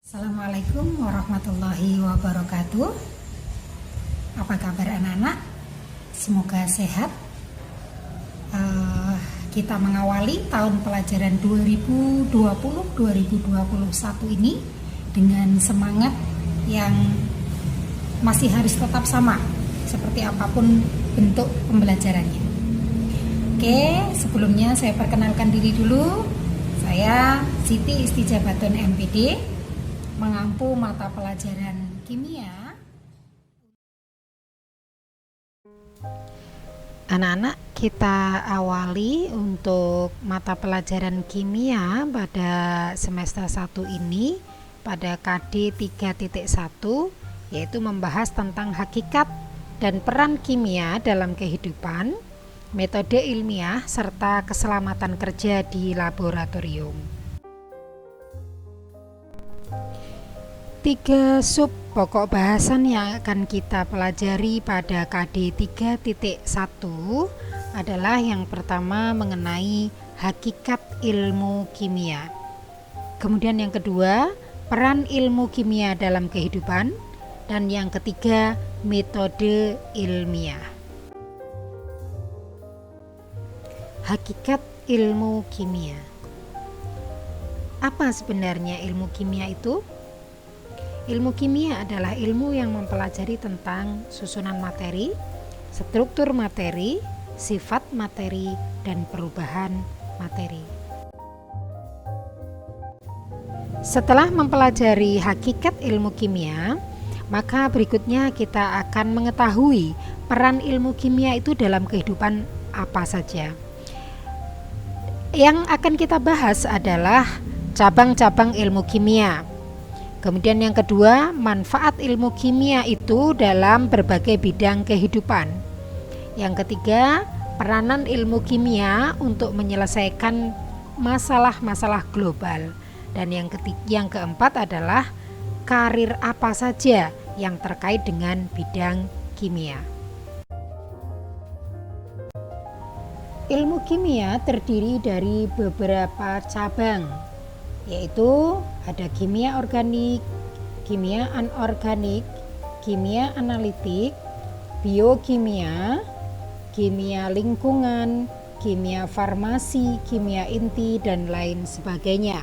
Assalamualaikum warahmatullahi wabarakatuh. Apa kabar anak-anak? Semoga sehat. Kita mengawali tahun pelajaran 2020-2021 ini dengan semangat yang masih harus tetap sama, seperti apapun bentuk pembelajarannya. Oke, sebelumnya saya perkenalkan diri dulu. Saya Siti Istijabatun MPD, mengampu mata pelajaran kimia. Anak-anak, kita awali untuk mata pelajaran kimia pada semester 1 ini pada KD 3.1, yaitu membahas tentang hakikat dan peran kimia dalam kehidupan, metode ilmiah, serta keselamatan kerja di laboratorium. 3 sub pokok bahasan yang akan kita pelajari pada KD 3.1 adalah yang pertama mengenai hakikat ilmu kimia. Kemudian yang kedua, peran ilmu kimia dalam kehidupan, dan yang ketiga, metode ilmiah. Hakikat ilmu kimia. Apa sebenarnya ilmu kimia itu? Ilmu kimia adalah ilmu yang mempelajari tentang susunan materi, struktur materi, sifat materi, dan perubahan materi. Setelah mempelajari hakikat ilmu kimia, maka berikutnya kita akan mengetahui peran ilmu kimia itu dalam kehidupan apa saja. Yang akan kita bahas adalah cabang-cabang ilmu kimia. Kemudian yang kedua, manfaat ilmu kimia itu dalam berbagai bidang kehidupan. Yang ketiga, peranan ilmu kimia untuk menyelesaikan masalah-masalah global. Dan yang keempat adalah karir apa saja yang terkait dengan bidang kimia. Ilmu kimia terdiri dari beberapa cabang, yaitu ada kimia organik, kimia anorganik, kimia analitik, biokimia, kimia lingkungan, kimia farmasi, kimia inti, dan lain sebagainya.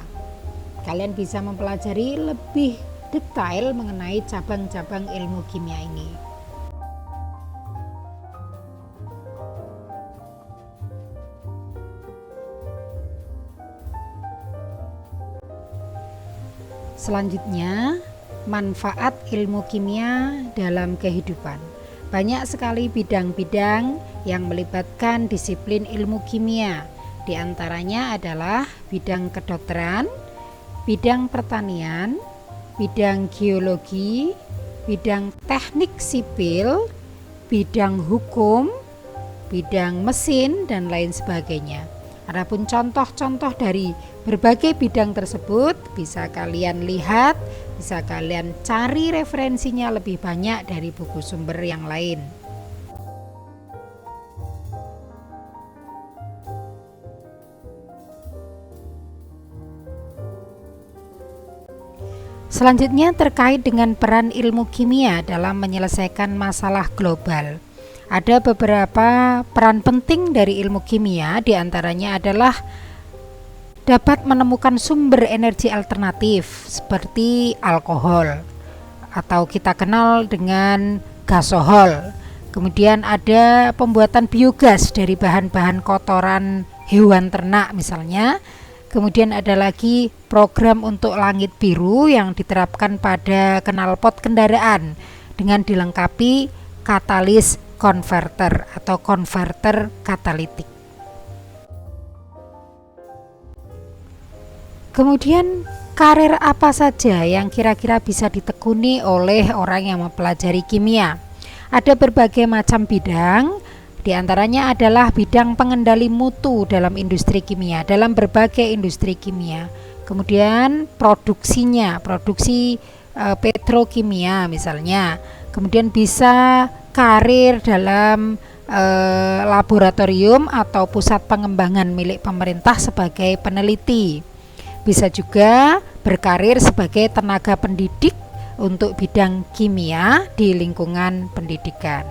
Kalian bisa mempelajari lebih detail mengenai cabang-cabang ilmu kimia ini. Selanjutnya, manfaat ilmu kimia dalam kehidupan. Banyak sekali bidang-bidang yang melibatkan disiplin ilmu kimia. Di antaranya adalah bidang kedokteran, bidang pertanian, bidang geologi, bidang teknik sipil, bidang hukum, bidang mesin, dan lain sebagainya. Adapun contoh-contoh dari berbagai bidang tersebut bisa kalian lihat, bisa kalian cari referensinya lebih banyak dari buku sumber yang lain. Selanjutnya terkait dengan peran ilmu kimia dalam menyelesaikan masalah global. Ada beberapa peran penting dari ilmu kimia, diantaranya adalah dapat menemukan sumber energi alternatif seperti alkohol atau kita kenal dengan gasohol. Kemudian ada pembuatan biogas dari bahan-bahan kotoran hewan ternak misalnya. Kemudian ada lagi program untuk langit biru yang diterapkan pada knalpot kendaraan dengan dilengkapi katalis konverter atau konverter katalitik. Kemudian karir apa saja yang kira-kira bisa ditekuni oleh orang yang mempelajari kimia? Ada berbagai macam bidang, diantaranya adalah bidang pengendali mutu dalam industri kimia, dalam berbagai industri kimia. Kemudian produksi petrokimia misalnya. Kemudian bisa karir dalam laboratorium atau pusat pengembangan milik pemerintah sebagai peneliti. Bisa juga berkarir sebagai tenaga pendidik untuk bidang kimia di lingkungan pendidikan.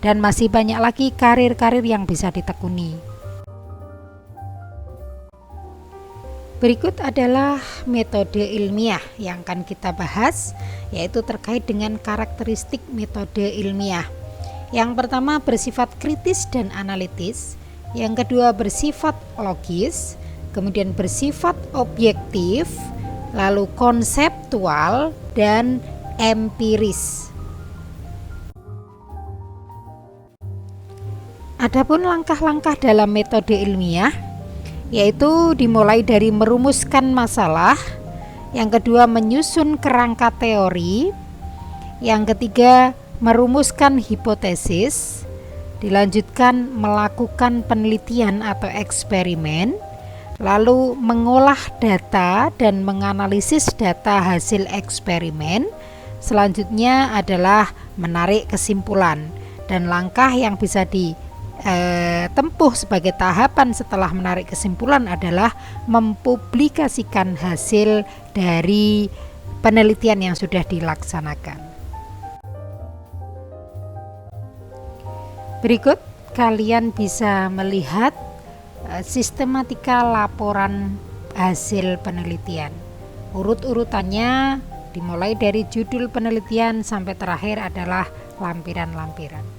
Dan masih banyak lagi karir-karir yang bisa ditekuni. Berikut adalah metode ilmiah yang akan kita bahas, yaitu terkait dengan karakteristik metode ilmiah. Yang pertama bersifat kritis dan analitis, yang kedua bersifat logis, kemudian bersifat objektif, lalu konseptual dan empiris. Adapun langkah-langkah dalam metode ilmiah, yaitu dimulai dari merumuskan masalah, yang kedua menyusun kerangka teori, yang ketiga merumuskan hipotesis, dilanjutkan melakukan penelitian atau eksperimen, lalu mengolah data dan menganalisis data hasil eksperimen. Selanjutnya adalah menarik kesimpulan, dan langkah yang bisa ditempuh sebagai tahapan setelah menarik kesimpulan adalah mempublikasikan hasil dari penelitian yang sudah dilaksanakan. Berikut kalian bisa melihat sistematika laporan hasil penelitian. Urut-urutannya dimulai dari judul penelitian sampai terakhir adalah lampiran-lampiran.